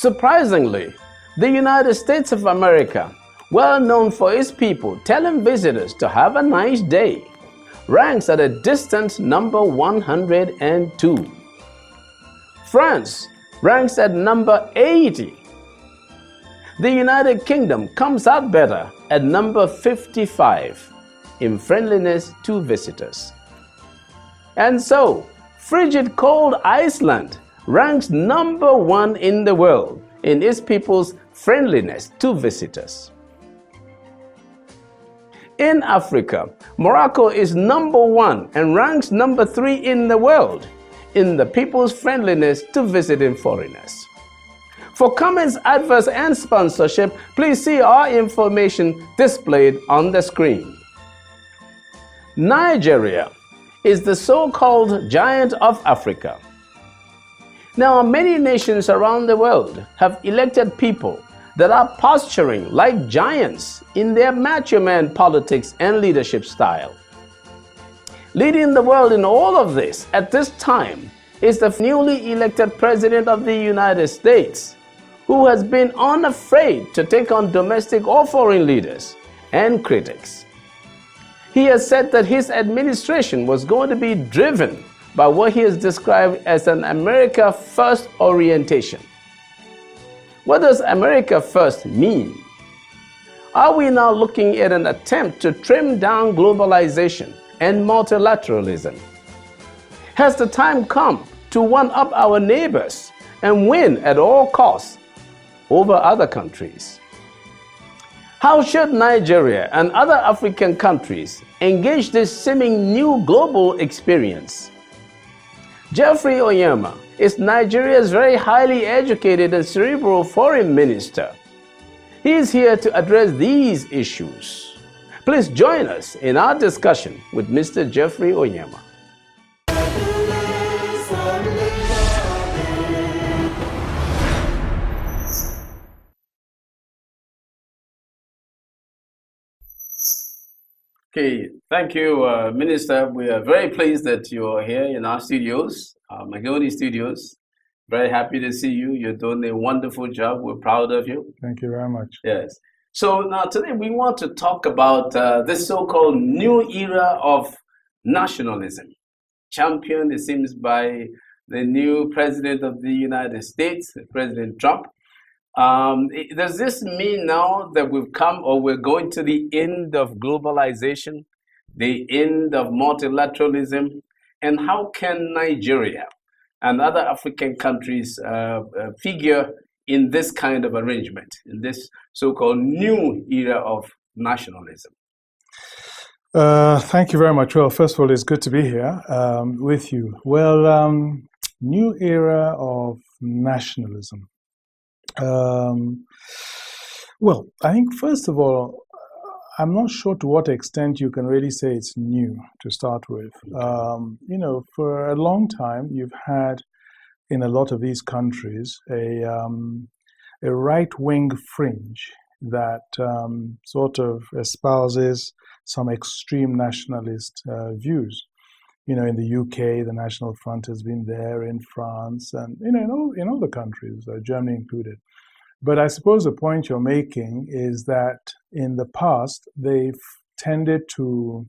Surprisingly, the United States of America, well known for its people telling visitors to have a nice day, ranks at a distant number 102. France ranks at number 80. The United Kingdom comes out better at number 55 in friendliness to visitors. And so, frigid cold Iceland ranks number 1 in the world in its people's friendliness to visitors. In Africa, Morocco is number 1 and ranks number 3 in the world in the people's friendliness to visiting foreigners. For comments, adverts, and sponsorship, please see our information displayed on the screen. Nigeria is the so-called giant of Africa. Now, many nations around the world have elected people that are posturing like giants in their macho man politics and leadership style. Leading the world in all of this at this time is the newly elected President of the United States, who has been unafraid to take on domestic or foreign leaders and critics. He has said that his administration was going to be driven by what he has described as an America First orientation. What does America First mean? Are we now looking at an attempt to trim down globalization and multilateralism? Has the time come to one-up our neighbors and win at all costs over other countries? How should Nigeria and other African countries engage this seeming new global experience? Jeffrey Onyema is Nigeria's very highly educated and cerebral foreign minister. He is here to address these issues. Please join us in our discussion with Mr. Jeffrey Onyema. Okay, thank you, Minister. We are very pleased that you are here in our studios, Magnus studios. Very happy to see you. You're doing a wonderful job. We're proud of you. Thank you very much. Yes. So now today we want to talk about this so-called new era of nationalism, championed, it seems, by the new President of the United States, President Trump. Does this mean now that we've come or we're going to the end of globalization, the end of multilateralism? And how can Nigeria and other African countries figure in this kind of arrangement, in this so-called new era of nationalism? Thank you very much. Well, first of all, it's good to be here with you. Well, new era of nationalism. Well, I think first of all, I'm not sure to what extent you can really say it's new to start with. You know, for a long time, you've had in a lot of these countries a right-wing fringe that sort of espouses some extreme nationalist views. You know, in the UK, the National Front has been there, in France, and you know, in all the countries, Germany included. But I suppose the point you're making is that in the past, they've tended to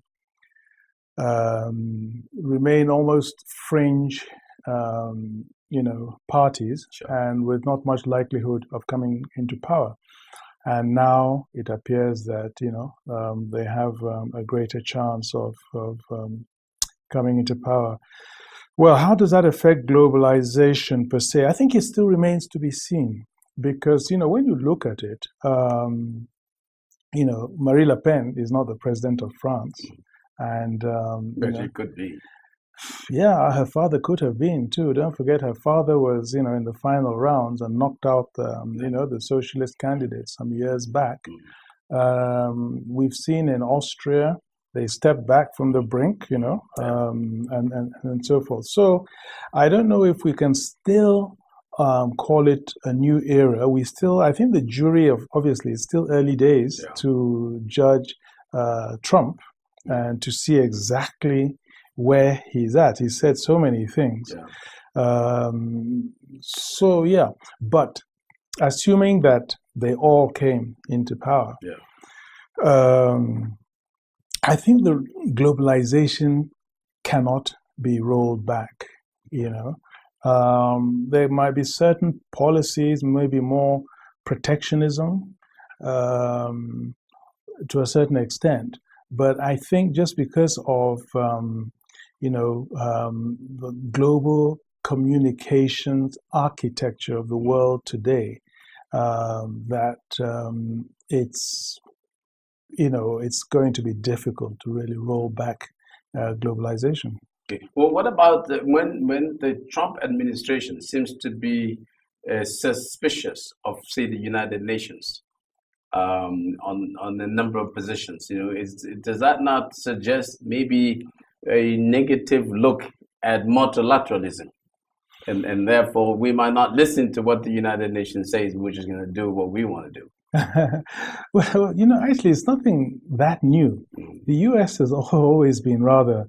remain almost fringe, you know, parties, Sure. and with not much likelihood of coming into power. And now it appears that, you know, they have a greater chance of coming into power. Well, how does that affect globalization per se? I think it still remains to be seen. Because, you know, when you look at it, you know, Marie Le Pen is not the president of France. And, But you know, it could be. Yeah, her father could have been too. Don't forget her father was, you know, in the final rounds and knocked out, you know, the socialist candidates some years back. We've seen in Austria, they stepped back from the brink, you know, and so forth. So I don't know if we can still call it a new era. We still, I think the jury of, obviously, it's still early days to judge Trump and to see exactly where he's at. He said so many things. So, yeah, but assuming that they all came into power, I think the globalization cannot be rolled back. There might be certain policies, maybe more protectionism to a certain extent, but I think just because of the global communications architecture of the world today, that it's going to be difficult to really roll back globalization. Okay. Well, what about when the Trump administration seems to be suspicious of, say, the United Nations on a number of positions? Does that not suggest maybe a negative look at multilateralism, and therefore we might not listen to what the United Nations says? We're just going to do what we want to do. Well, actually, it's nothing that new. The U.S. has always been rather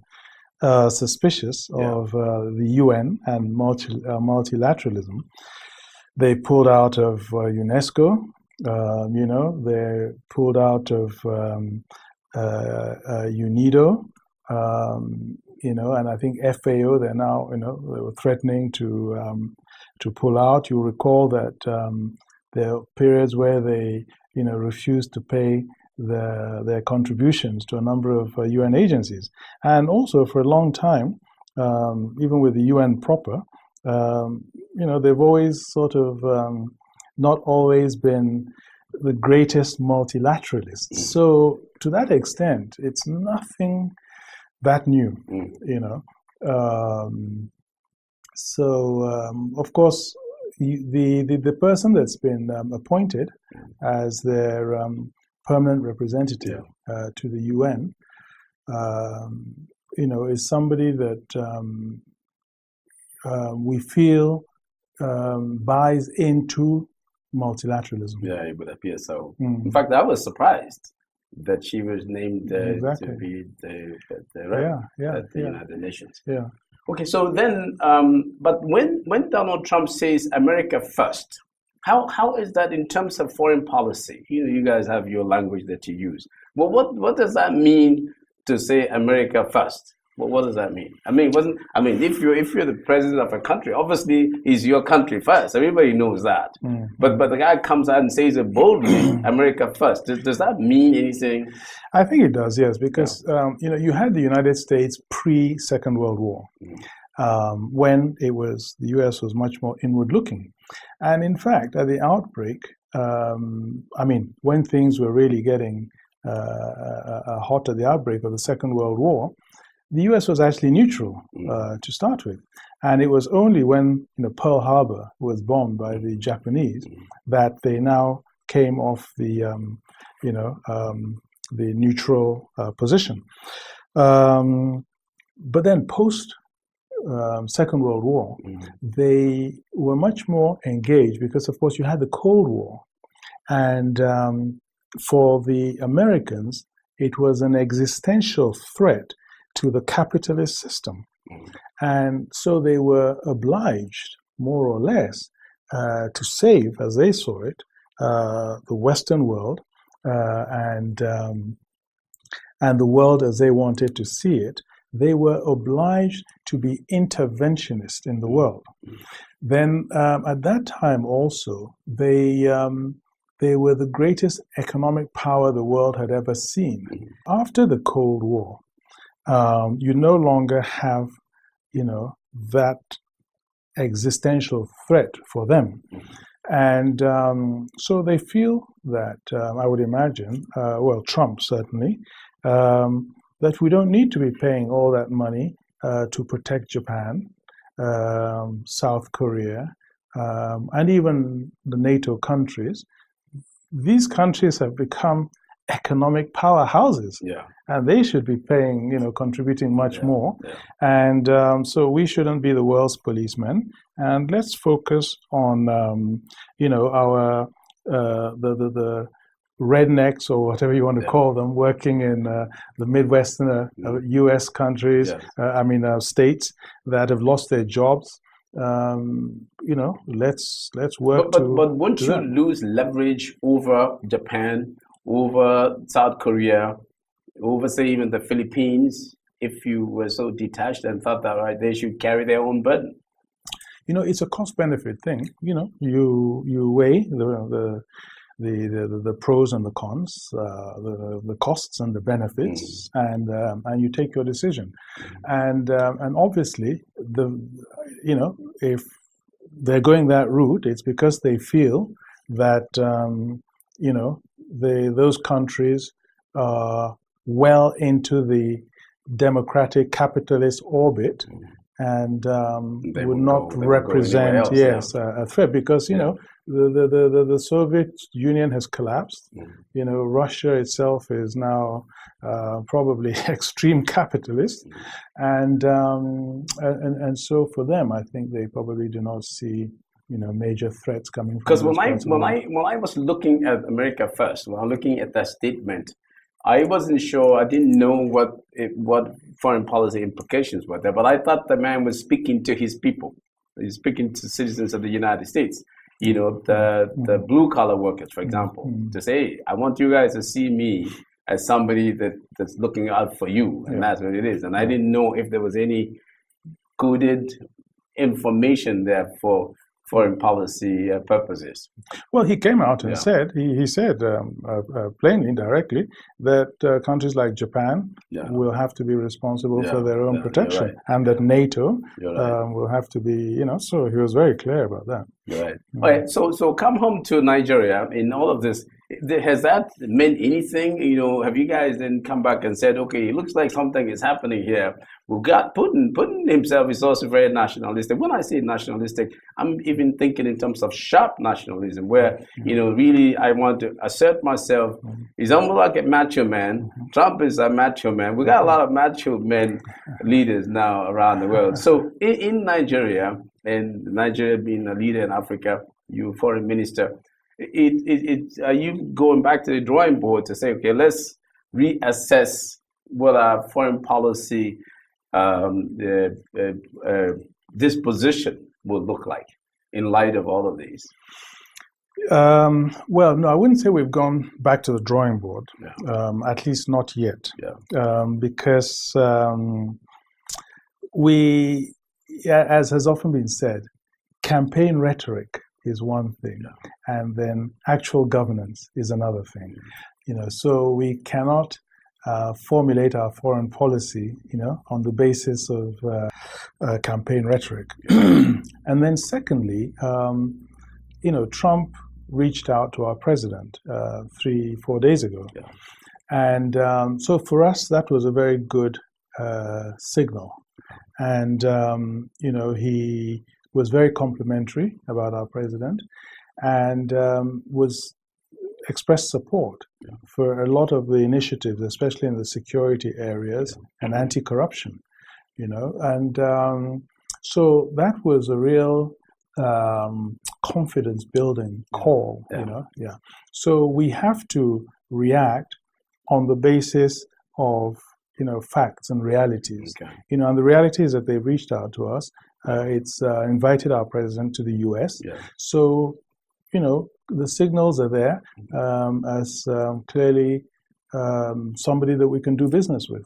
suspicious of the UN and multilateralism. They pulled out of UNESCO. They pulled out of UNIDO. And I think FAO. They're now, they were threatening to pull out. You recall that there are periods where they, refused to pay their contributions to a number of UN agencies, and also for a long time, even with the UN proper, they've always sort of not always been the greatest multilateralists. So to that extent, it's nothing that new, of course, the person that's been appointed as their permanent representative to the UN, is somebody that we feel buys into multilateralism. Yeah, it would appear so. In fact, I was surprised that she was named to be the rep at the United Nations. Yeah. Okay, so then, but when Donald Trump says America first, how is that in terms of foreign policy? You guys have your language that you use. Well, what does that mean to say America first? Well, what does that mean? If you're the president of a country, obviously it's your country first. Everybody knows that. But the guy comes out and says it boldly, America first. Does that mean anything? I think it does, yes, because you had the United States pre-Second World War, when the U.S. was much more inward-looking, and in fact, at the outbreak, when things were really getting hot at the outbreak of the Second World War, the U.S. was actually neutral to start with, and it was only when Pearl Harbor was bombed by the Japanese that they now came off the neutral position. But then post Second World War, they were much more engaged because, of course, you had the Cold War, and for the Americans, it was an existential threat to the capitalist system. And so they were obliged, more or less, to save, as they saw it, the Western world and the world as they wanted to see it. They were obliged to be interventionist in the world. Then at that time also, they were the greatest economic power the world had ever seen. After the Cold War, you no longer have, that existential threat for them. And so they feel that, I would imagine, Trump certainly, that we don't need to be paying all that money to protect Japan, South Korea, and even the NATO countries. These countries have become economic powerhouses, and they should be paying, contributing much more. And so we shouldn't be the world's policemen. And let's focus on, our the rednecks, or whatever you want to call them, working in the Midwestern U.S. countries, states that have lost their jobs. let's work But won't to you that. lose leverage over Japan, over South Korea, over say even the Philippines, if you were so detached and thought that right they should carry their own burden? It's a cost benefit thing. You weigh the pros and the cons, the costs and the benefits, and you take your decision. And obviously, if they're going that route, it's because they feel that those countries are well into the democratic capitalist orbit, and would not represent a threat, because the Soviet Union has collapsed. Russia itself is now probably extreme capitalist, and so for them, I think they probably do not see major threats coming from. Because when I was looking at America first, when I'm looking at that statement, I wasn't sure. I didn't know what foreign policy implications were there. But I thought the man was speaking to his people. He's speaking to citizens of the United States. The blue collar workers, for example, to say, hey, I want you guys to see me as somebody that's looking out for you, and that's what it is. And I didn't know if there was any coded information there for foreign policy purposes. Well, he came out and said, he said plainly, directly, that countries like Japan will have to be responsible for their own protection, and that NATO will have to be, so he was very clear about that. Right. All right. So come home to Nigeria in all of this. Has that meant anything? Have you guys then come back and said, okay, it looks like something is happening here? We've got Putin himself is also very nationalistic. When I say nationalistic, I'm even thinking in terms of sharp nationalism, where, really I want to assert myself. He's almost like a macho man. Trump is a macho man. We got a lot of macho men leaders now around the world. So in Nigeria, and Nigeria being a leader in Africa, you foreign minister, are you going back to the drawing board to say, okay, let's reassess what our foreign policy disposition will look like in light of all of these? Well, no, I wouldn't say we've gone back to the drawing board, at least not yet, because we, as has often been said, campaign rhetoric is one thing, and then actual governance is another thing. So we cannot formulate our foreign policy, on the basis of campaign rhetoric. And then secondly, Trump reached out to our president 3-4 days ago. And so for us, that was a very good signal. And, he was very complimentary about our president, and expressed support for a lot of the initiatives, especially in the security areas and anti-corruption, and so that was a real confidence building call, So we have to react on the basis of facts and realities. And the reality is that they've reached out to us. It's invited our president to the US. So, the signals are there as clearly somebody that we can do business with.